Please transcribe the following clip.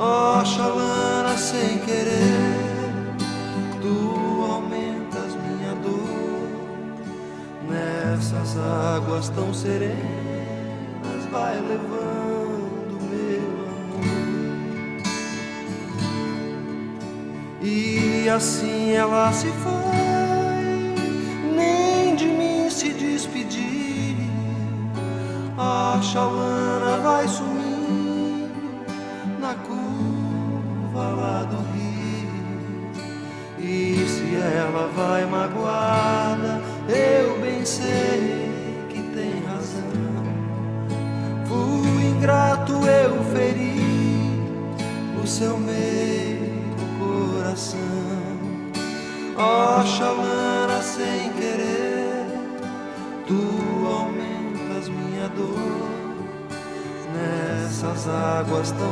Ó Xalana, sem querer, tu aumentas minha dor. Nessas águas tão serenas, vai levando meu amor. E assim ela se foi, nem de mim se despedir. A Xalana vai sumindo na curva lá do rio. E se ela vai magoada, eu bem sei que tem razão. Fui ingrato, eu feri o seu meio coração. Ó Xalana, sem querer, tu aumentas minha dor. Nessas águas tão